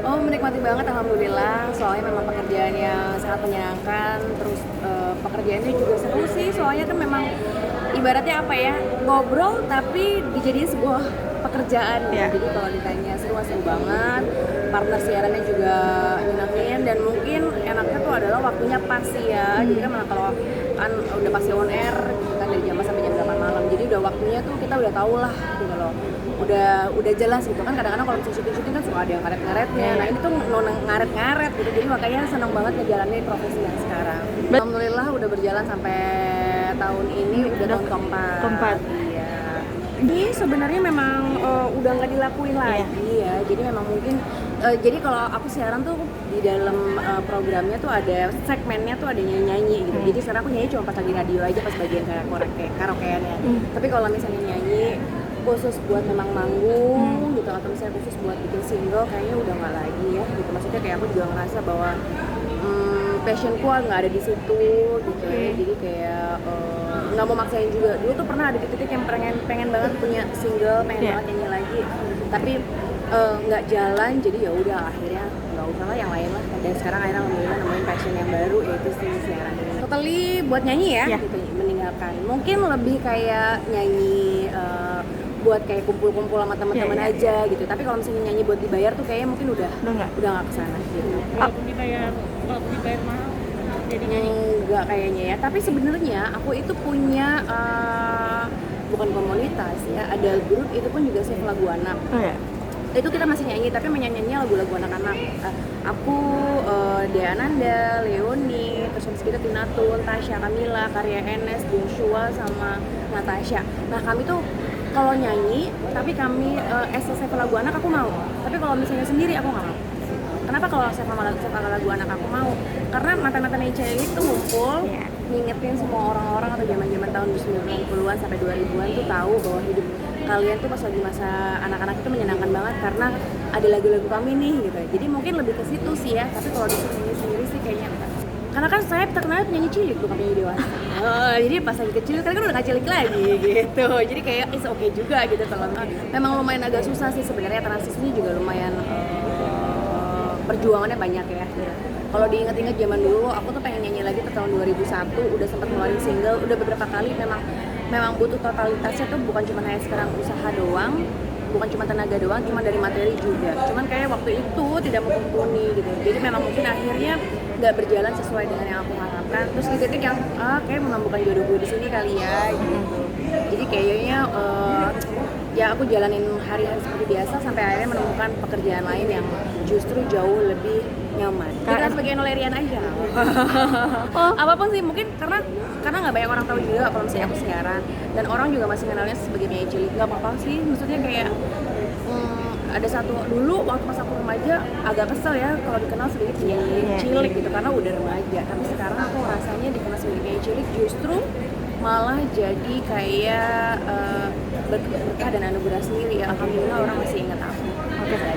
Oh, menikmati banget alhamdulillah, soalnya memang pekerjaannya sangat menyenangkan, terus pekerjaannya juga seru sih, soalnya kan memang ibaratnya apa ya, ngobrol tapi dijadiin sebuah pekerjaan gitu. Iya. Jadi kalau ditanya seru banget, partner siarannya juga nyenengin dan mungkin enaknya tuh adalah waktunya pas sih ya. Jadi kan memang kalau kan udah pasti on air gitu kan dari jam 4 sampai jam 8 malam. Jadi udah waktunya tuh kita udah tahu lah gitu loh. Udah jelas gitu kan, kadang-kadang kalau misalnya syuting kan suka ada yang ngaret-ngaretnya. Nah ini tuh ngaret-ngaret gitu, jadi makanya senang banget ngejalanin profesi yang sekarang. Alhamdulillah udah berjalan sampai tahun ini, udah tahun keempat. Iya. Ini sebenarnya memang udah nggak dilakuin lagi ya, jadi memang mungkin jadi kalau aku siaran tuh di dalam programnya tuh ada segmennya tuh ada nyanyi gitu. Jadi sekarang aku nyanyi cuma pas lagi radio aja, pas bagian kayak karaokeannya. Tapi kalau misalnya nyanyi khusus buat memang manggung gitu atau misalnya khusus buat bikin single kayaknya udah nggak lagi ya gitu. Maksudnya kayak aku juga ngerasa bahwa passionku nggak ada di situ gitu ya. Jadi kayak nggak mau maksain juga. Dulu tuh pernah ada titik yang pengen banget punya single, pengen banget nyanyi lagi, tapi nggak jalan, jadi ya udah akhirnya nggak usah lah yang lain lah. Dan sekarang akhirnya alhamdulillah nemuin passion yang baru, yaitu si siaran ini. Totally buat nyanyi ya gitu, meninggalkan. Mungkin lebih kayak nyanyi buat kayak kumpul-kumpul sama teman-teman aja gitu. Tapi kalau misalnya nyanyi buat dibayar tuh kayaknya mungkin udah nggak kesana gitu. Walaupun dibayar mahal jadi nyanyi. Enggak kayaknya ya. Tapi sebenarnya aku itu punya bukan komunitas ya, ada grup itu pun juga save lagu anak. Itu kita masih nyanyi, tapi menyanyinya lagu-lagu anak-anak. Aku, Dea Ananda, Leoni, terus habis itu Tina Tun, Tasya, Kamila, Karya Enes, Joshua, sama Natasha. Nah kami tuh kalau nyanyi, tapi kami save lagu anak aku mau. Tapi kalau misalnya sendiri aku nggak mau. Kenapa kalau save lagu anak aku mau? Karena mantan-mantan Eceli itu ngumpul, ngingetin semua orang-orang atau zaman-zaman tahun 90-an sampai 2000-an tuh tahu bahwa hidup kalian tuh pas lagi masa anak-anak itu menyenangkan banget karena ada lagu-lagu kami nih gitu. Jadi mungkin lebih ke situ sih ya. Tapi kalau disuruh nyanyi sendiri sih kayaknya enggak. Karena kan saya terkenal penyanyi cilik bukan penyanyi dewasa. Jadi pas lagi kecil kan udah gak cilik lagi gitu. Jadi kayak it's okay juga gitu kalau memang lumayan agak susah sih sebenarnya, transisinya juga lumayan perjuangannya banyak ya. Kalau diingat-ingat zaman dulu, aku tuh pengen nyanyi lagi ke tahun 2001, udah sempat ngeluarin single, udah beberapa kali memang butuh totalitasnya tuh bukan cuma kayak sekarang usaha doang, bukan cuma tenaga doang, cuma dari materi juga. Cuman kayak waktu itu tidak mumpuni gitu. Jadi memang mungkin akhirnya nggak berjalan sesuai dengan yang aku harapkan. Terus di titik yang kayak memang bukan jodoh gue di sini kali ya gitu. Jadi kayaknya ya aku jalanin hari-hari seperti biasa sampai akhirnya menemukan pekerjaan lain yang justru jauh lebih nyaman. Kita sebagai nolerian aja. Apapun sih mungkin karena nggak banyak orang tahu juga kalau misalnya aku siaran dan orang juga masih kenalnya sebagai penyanyi cilik. Nggak apa-apa sih, maksudnya kayak ada satu dulu waktu pas aku remaja agak kesel ya kalau dikenal sebagai penyanyi cilik gitu karena udah remaja. Tapi sekarang aku rasanya dikenal sebagai penyanyi cilik justru malah jadi kayak berkah dan anugerah sendiri ya. Alhamdulillah orang masih ingat aku.